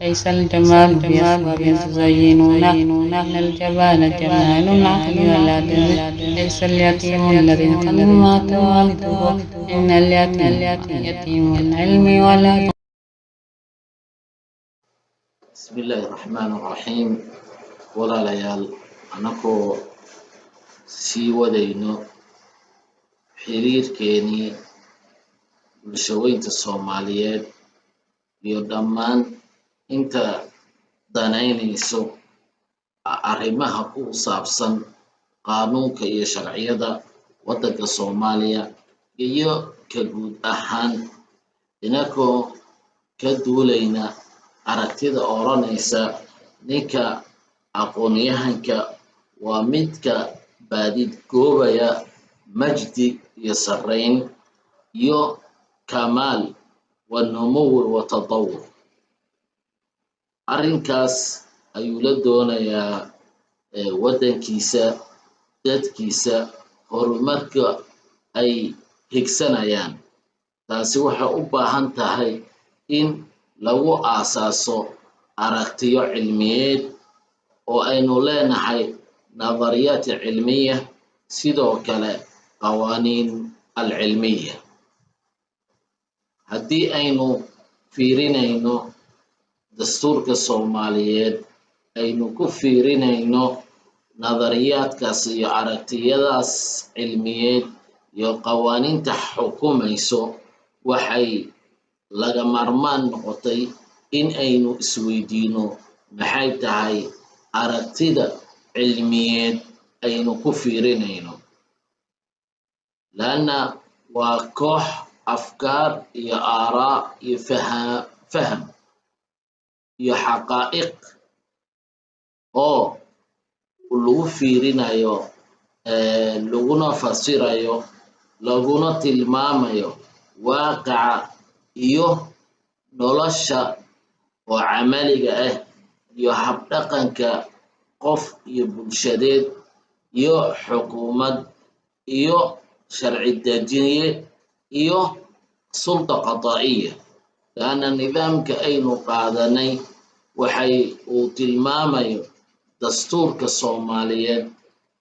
ليس الجمال بأسباب تزينونه، إن الجمال جمال العقل والأدب. ليس اليتيم الذي قد مات والده، إن اليتيم يتيم العلم والأدب. بسم الله الرحمن الرحيم. ولا ليال أنكو ودينو حرير كيني bulshooyinka Soomaaliyeed iyo dhammaan inta danaynayso arrimaha ku saabsan qaanuunka iyo sharciyada waddanka Soomaaliya iyo ka guud ahaan inagoo ka duulayna aragtida oranaysa ninka aqoonyahanka waa midka baadid goobaya majdi iyo sarreyn iyo كمال والنمو والتطور. أرنكاس أيولدون يا ودن كيسا داد كيسا هرمارك أي هكسنا يان تاسي وحا أباهان تاهي إن لو أساسو أرقتيو علميات وأينو لانحي نظريات علمية سيدو كلا قوانين العلمية. haddii aynu fiirinayno dastuurka Soomaaliyeed aynu ku fiirinayno nadariyaadkaas iyo aragtiyadaas cilmiyeed iyo qawaaniinta xukumayso waxay laga maarmaan noqotay in aynu isweydiino maxay tahay aragtida cilmiyeed aynu ku fiirinayno laana waa koox أفكار يا آراء يا فهم يا حقائق أو لو فيرنا يو لغنا فسيرا يو لغنا تلماما يو واقع يو نولشا وعملك يو حبتقنك قف يو بلشديد يو حكومة يو شرع الدجينية iyo sulta qadaa'iya laana nidaamka aynu qaadanay waxay uu tilmaamayo dastuurka Soomaaliyeed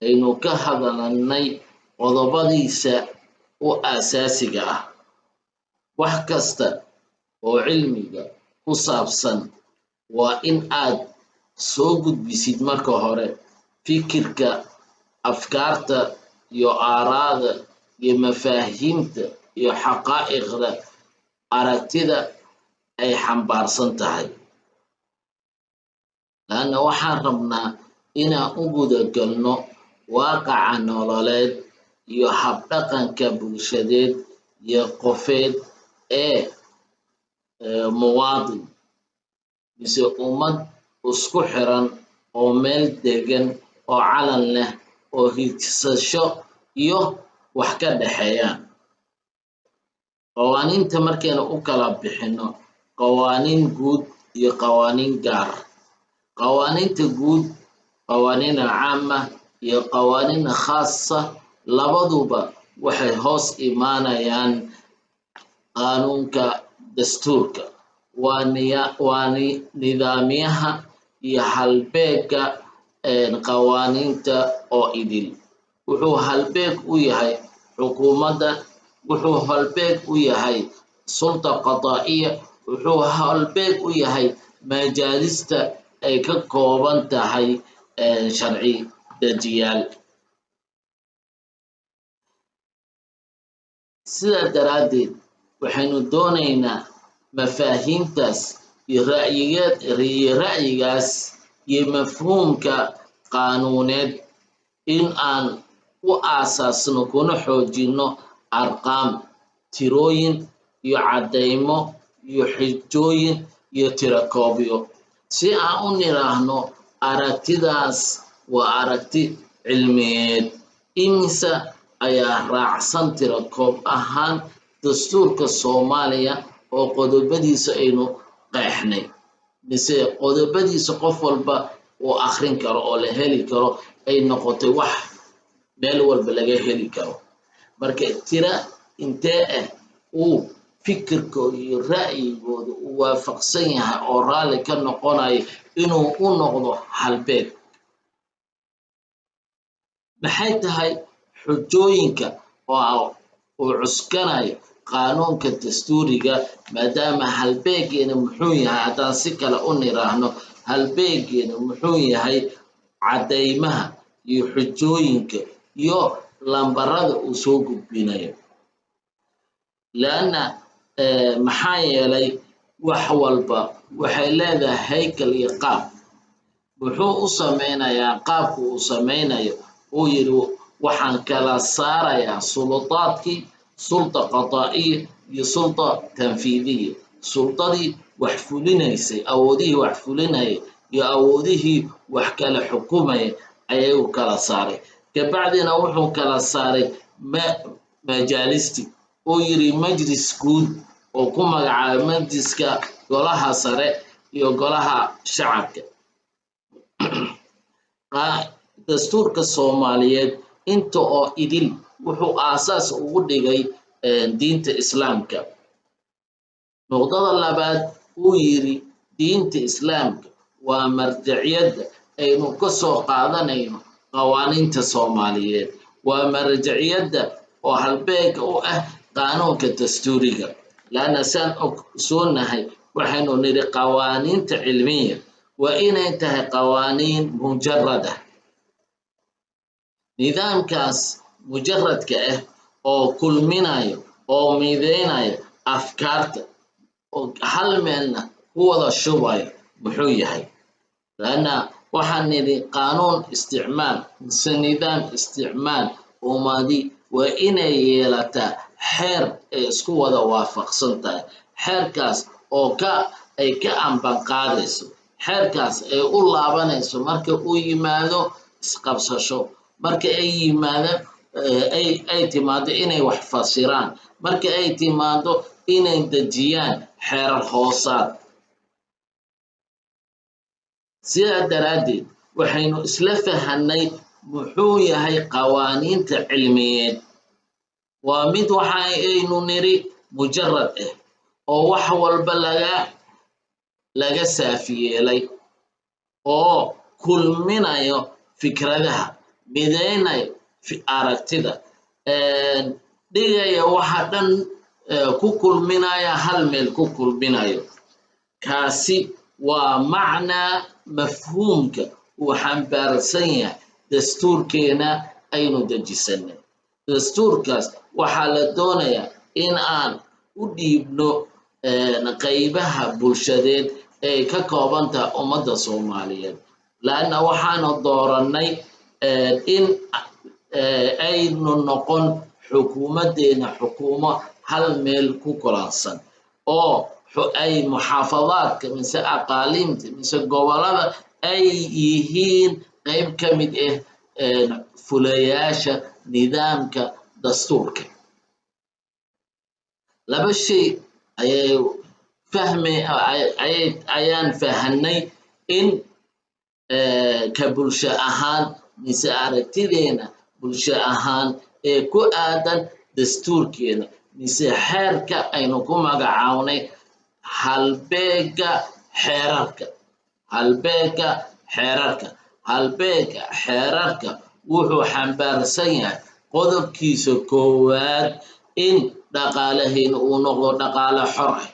aynu ka hadalnay qodobadiisa oo asaasiga ah wax kasta oo cilmiga ku saabsan waa in aad soo gudbisid marka hore fikirka afkaarta iyo aaraada iyo mafaahiimta iyo xaqaa'iqda aragtida ay xambaarsan tahay laana waxaan rabnaa inaan u guda galno waaqaca nololeed iyo habdhaqanka bulshadeed iyo qofeed ee muwaadin mise ummad isku xiran oo meel degan oo calan leh oo higsasho iyo wax ka dhaxeeyaan qawaaniinta markaynu u kala bixino qawaaniin guud iyo qawaaniin gaar qawaaniinta guud qawaaniin caama iyo qawaaniin khaasa labaduba waxay hoos imaanayaan qaanuunka dastuurka waa nidaamyaha iyo halbeega qawaaniinta oo idil wuxuu halbeeg u yahay xukuumadda wuxuu halbeeg u yahay sulta qadaa'iya wuxuu halbeeg u yahay majaalista ay ka kooban tahay sharci dejiyaal sidaa daraaddeed waxaynu doonaynaa mafaahiimtaas iyo ra'yigaas iyo mafhuumka qaanuuneed in aan u aasaasno kuna xoojino arqaam tirooyin iyo caddaymo iyo xijooyin iyo tirakoobyo si aan u niraahno aragtidaas waa aragti cilmiyeed imisa ayaa raacsan tirakoob ahaan dastuurka Soomaaliya oo qodobadiisa aynu qeexnay mise qodobadiisa qof walba oo akhrin karo oo la heli karo ay noqotay wax meel walba laga heli karo marka tira intee uu fikirkooda iyo ra'yigooda uu waafaqsan yahay oo raalli ka noqonayo inuu u noqdo halbeeg. maxay tahay xujooyinka oo uu cuskanayo qaanuunka dastuuriga maadaama halbeegeena muxuu yahay haddaan si kale u niraahno halbeegeena muxuu yahay caddaymaha iyo xujooyinka iyo lambarada uu soo gudbinayo. laanna maxaa yeelay wax walba waxay leedahay haykal iyo qaab. wuxuu u sameynayaa qaabku uu sameynayo uu yidhi waxaan kala saarayaa suldaadkii sulda qadaa'iya iyo sulda tanfiidiya. suldadii wax fulinaysay awoodihii wax fulinayay iyo awoodihii wax kala xukumaya ayuu kala saaray. kabacdina wuxuu kala saaray majaalisti uu yidhi majlis guud oo ku magacaabay majliska golaha sare iyo golaha shacabka. dastuurka Soomaaliyeed inta oo idil wuxuu aasaas ugu dhigay diinta islaamka. nuqdada labaad uu yidhi diinta islaamka waa marjiciyadda aynu ka soo qaadanayno qawaaniinta Soomaaliyeed. waa marjiciyadda oo halbeega u ah qaanuunka dastuuriga. laana saan ogsoonahay waxaynu nidhi qawaaniinta cilmiya waa inay tahay qawaaniin mujarada. nidaamkaas mujaradka ah oo kulminayo oo mideynayo afkaarta oo hal meelna ku wada shubayo muxuu yahay. laana waxaan nidhi qaanuun isticmaal mise nidaam isticmaal ummadi waa inay yeelataa xeer ay isku wada waafaqsan tahay. xeerkaas oo ay ka amban qaadayso. xeerkaas ay u laabanayso marka uu yimaado isqabsasho. marka ay yimaado ay timaado inay wax fasiraan. marka ay timaado inay dejiyaan xeerar hoosaad. sidaa daraaddeed waxaynu isla fahanay muxuu yahay qawaaniinta cilmiyeed. waa mid waxa aynu niri mujarad ah oo wax walba laga saafi yeelay oo kulminayo fikradaha mideynayo aragtida dhigaya waxa dhan ku kulminaya hal meel ku kulminayo. kaasi waa macnaa mafhuumka uu xambaarsan yahay dastuurkeena aynu dejisanay. dastuurkaas waxaa la doonayaa in aan u dhiibno qaybaha bulshadeed ee ka kooban tahay ummadda Soomaaliyeed. laana waxaanu doorannay in aynu noqon xukuumadeena xukuumo hal meel ku kulansan oo ay muxaafadaadka mise aqaaliimta mise gobolada ay yihiin qayb ka mid ah fulayaasha nidaamka dastuurka. laba shay ayaan fahanay in ka bulsho ahaan mise aragtideena bulsho ahaan ee ku aadan dastuurkeena mise xeerka aynu ku magacawnay halbeega xeerarka. halbeega xeerarka wuxuu xambaarsan yahay qodobkiisa koowaad in dhaqaalaheena uu noqdo dhaqaale xor ah.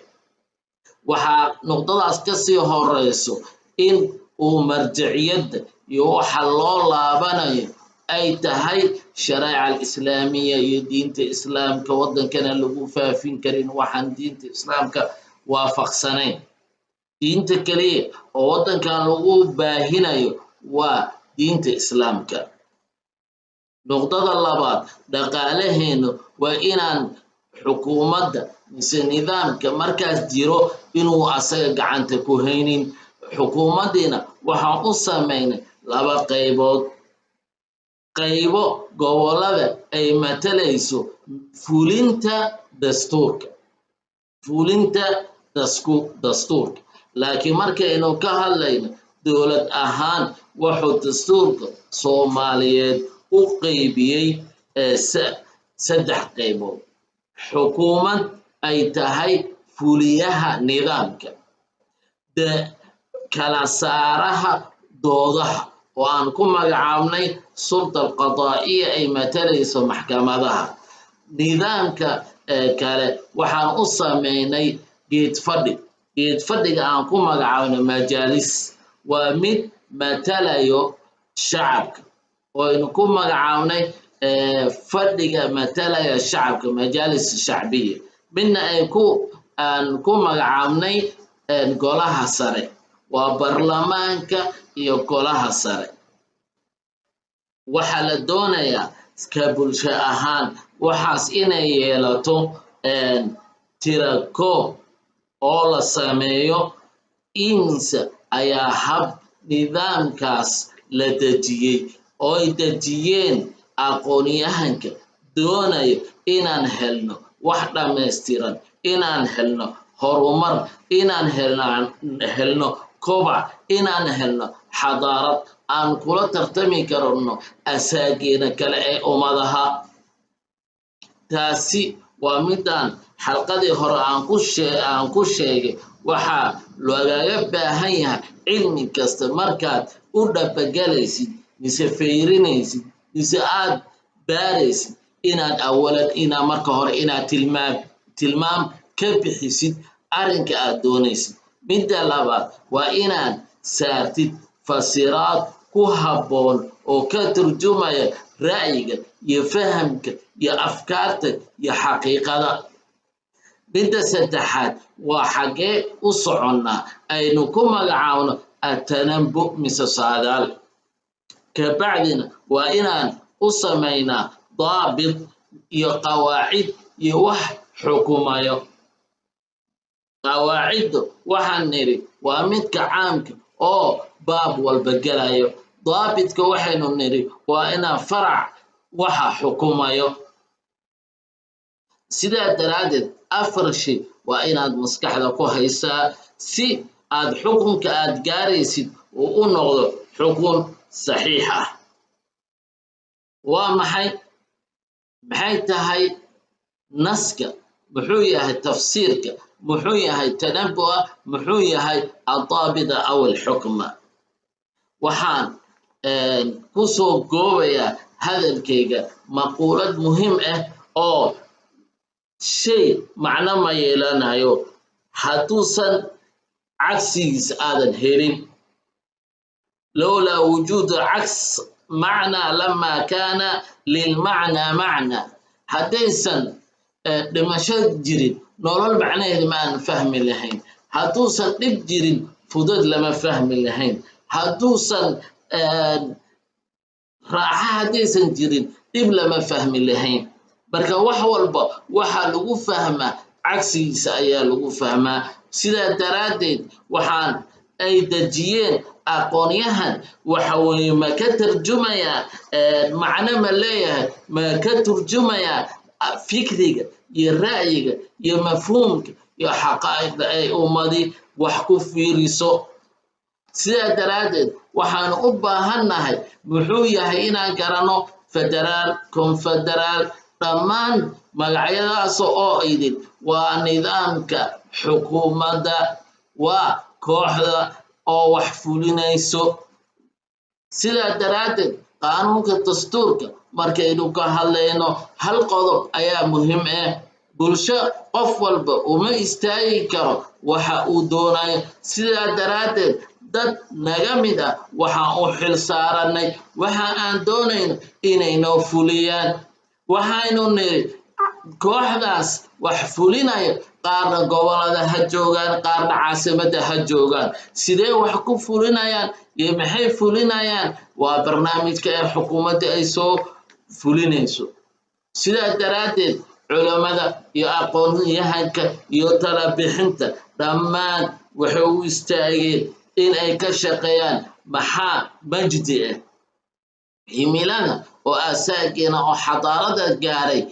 waxaa nuqdadaas ka sii horeyso in uu marjiciyadda iyo waxa loo laabanayo ay tahay shareeca alislaamiya iyo diinta islaamka. waddankana lagu faafin karin waxaan diinta islaamka waafaqsanayn. diinta kaliya oo waddankan lagu baahinayo waa diinta islaamka. nuqdada labaad dhaqaalaheenu waa inaan xukuumadda mise nidaamka markaas jiro inuu asaga gacanta ku haynin. xukuumaddiina waxaan u sameynay laba qaybood. qaybo gobolada ay matalayso fulinta dastuurka. laakiin markaynu ka hadlayno dowlad ahaan wuxuu dastuurka Soomaaliyeed u qaybiyey 3 qaybood: xukuumad ay tahay fuliyaha nidaamka kala saaraha doodaha oo aan ku magacaabnay sulta alqadaa'iya ay matalayso maxkamadaha nidaamka kale waxaan u sameynay geed fadhiga aan ku magacaabno majaalis waa mid matalayo shacabka oo aynu ku magacaabnay fadhiga matalaya shacabka majaalis shacbiya midna aan ku magacaabnay golaha sare waa baarlamaanka iyo golaha sare waxaa la doonayaa ka bulsho ahaan waxaas inay yeelato tirakoob oo la sameeyo imisa ayaa hab nidaamkaas la dejiyey oo ay dejiyeen aqoonyahanka doonayo inaan helno wax dhammaystiran inaan helno horumar inaan helno kobac inaan helno xadaarad aan kula tartami karno asaageena kale ee ummadaha taasi waa midaan xalqadii hore aan ku sheegay waxaa loogaga baahan yahay cilmi kasta markaad u dhabagelaysid mise feyrinaysid mise aad baaraysid inaad awalan marka hore inaad tilmaam ka bixisid arrinka aad doonaysid midda labaad waa inaad saartid fasiraad ku habboon oo ka turjumaya ra'yiga iyo fahamka iyo afkaarta iyo xaqiiqada midda saddexaad waa xaggee u soconnaa aynu ku magacaabno atanambu mise saadaal kabacdina waa inaan u samaynaa daabit iyo qawaacid iyo wax xukumayo qawaaciddu waxaan nidhi waa midka caamka oo baab walba gelayo daabitka waxaynu nidhi waa inaan farac waxa xukumayo sidaa daraaddeed afar shay waa inaad maskaxda ku haysaa si aad xukunka aad gaaraysid uu u noqdo xukun saxiix ah waa maxay tahay naska muxuu yahay tafsiirka muxuu yahay tanabbu'a muxuu yahay adaabida aw alxukma waxaan ku soo goobayaa hadalkayga maquulad muhiim ah oo shay macno ma yeelanayo hadduusan cagsigiisa aadan helin lowlaa wujuudu caks macnaa lamaa kaana lilmacnaa macnaa haddaysan dhimasho jirin nolol macnaheeda ma aan fahmi lahayn hadduusan dhib jirin fudud lama fahmi lahayn hadduusan raaxa haddaysan jirin dhib lama fahmi lahayn marka wax walba waxaa lagu fahmaa cagsigiisa ayaa lagu fahmaa sidaa daraaddeed waxaan ay dejiyeen aqoonyahan waxa weeye ma ka tarjumayaa macno ma leeyahay ma ka turjumayaa fikriga iyo ra'yiga iyo mafhuumka iyo xaqaa'iqda ay ummadi wax ku fiiriso sidaa daraaddeed waxaan u baahannahay muxuu yahay inaan garanno federaal konfederaal dhammaan magacyadaas oo idin waa nidaamka xukuumadda waa kooxda oo wax fulinayso sidaa daraaddeed qaanuunka dastuurka markaynu ka hadlayno hal qodob ayaa muhiim ah bulsho qof walba uma istaagi karo waxa uu doonayo sidaa daraaddeed dad naga mid ah waxaan u xil saaranay waxa aan doonayno inay noo fuliyaan waxaynu niri kooxdaas wax fulinayo qaarna gobolada ha joogaan qaarna caasimadda ha joogaan sidee wax ku fulinayaan iyo maxay fulinayaan waa barnaamijka ee xukuumadda ay soo fulinayso sidaa daraaddeed culamada iyo aqoonyahanka iyo tala bixinta dhammaan waxay u istaageen in ay ka shaqeeyaan maxaa majdi ah himilada oo asaageena oo xadaarada gaaray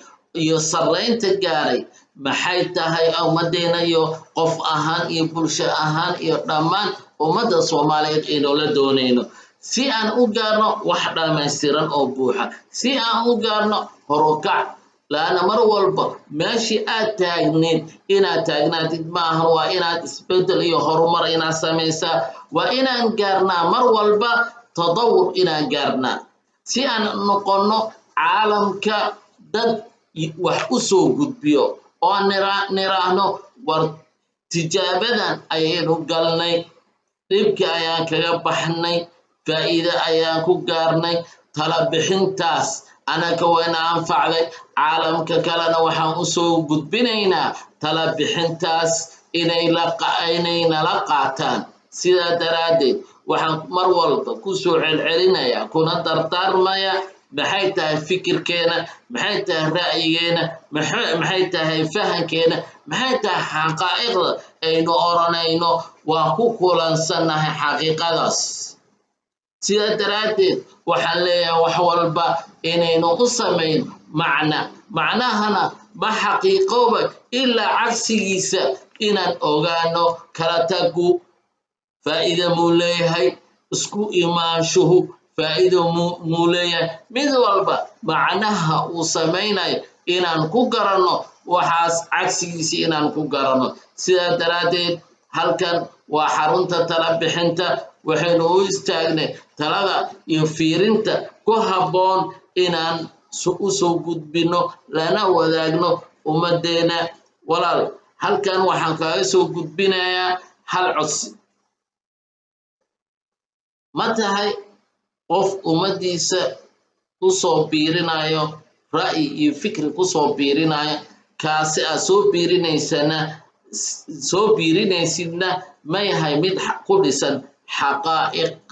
iyo sarreynta gaaray maxay tahay ummaddeena iyo qof ahaan iyo bulsho ahaan iyo dhammaan ummadda Soomaaliyeed inuu la doonayno si aan u gaarno wax dhammaystiran oo buuxa si aan u gaarno horukac laana mar walba meeshii aad taagneed inaad taagnaatid maahan waa inaad isbeddel iyo horumar inaad samaysaa waa inaan gaarnaa mar walba tadawur inaan gaarnaa si aan noqonno caalamka dad wax u soo gudbiyo oo niraahno war tijaabadan ayaynu galnay dhibka ayaan kaga baxnay faa'iido ayaan ku gaarnay tala bixintaas anaka wayna anfacday caalamka kalena waxaan u soo gudbinaynaa tala bixintaas inay nala qaataan sidaa daraaddeed waxaan mar walba ku soo celcelinayaa kuna dardaarmaya maxay tahay fikirkeena maxay tahay ra'yigeena maxay tahay fahankeena maxay tahay xaqaa'iqda aynu oranayno waa ku kulansannahay xaqiiqadaas sidaa daraaddeed waxaan leeyahay wax walba inaynu u samayn macnahana ma xaqiiqooba ilaa cagsigiisa inaan ogaano kala tagu faa'iido muu leeyahay isku imaanshuhu faa'iido muu leeyahay mid walba macnaha uu samaynayo inaan ku garanno waxaas cagsigiisa inaan ku garanno sidaa daraaddeed halkan waa xarunta tala bixinta waxaynu u istaagnay talada iyo fiirinta ku habboon inaan u soo gudbinno lana wadaagno ummaddeena walaal halkan waxaan kaaga soo gudbinayaa hal codsi ma tahay qof ummaddiisa ku soo biirinayo ra'yi iyo fikri ku soo biirinayo kaasi aad soo biirinaysidna ma yahay mid ku dhisan xaqaa'iq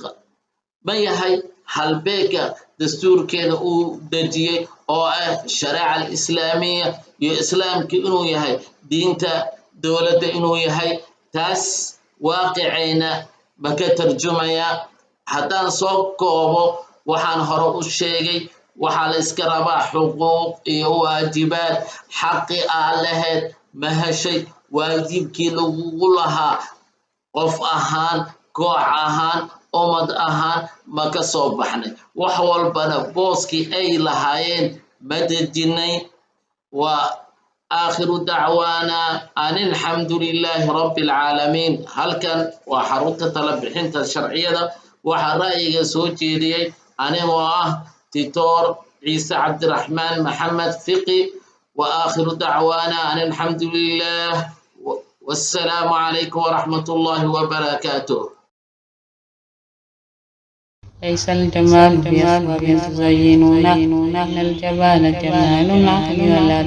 ma yahay halbeega dastuurkeeda uu dejiyey oo ah shariica alislaamiya iyo islaamka inuu yahay diinta dowladda inuu yahay taas waaqicayna ma ka tarjumaya haddaan soo koobo waxaan hore u sheegay waxaa la iska rabaa xuquuq iyo waajibaad xaqi aa lahayd ma heshay waajibkii lagugu lahaa qof ahaan koox ahaan ummad ahaan ma ka soo baxnay wax walbana booskii ay lahaayeen ma dejinay waa آخر دعوانا أن الحمد لله رب العالمين هلكن وحرمت طلب حنت الشرعية وحرائق سوتي لي أنا تيتور عيسى عبد الرحمن محمد فقي وآخر دعوانا أن الحمد لله والسلام عليكم ورحمة الله وبركاته. ليس الجمال بأسباب تزينونه إن الجمال جمال العقل ولا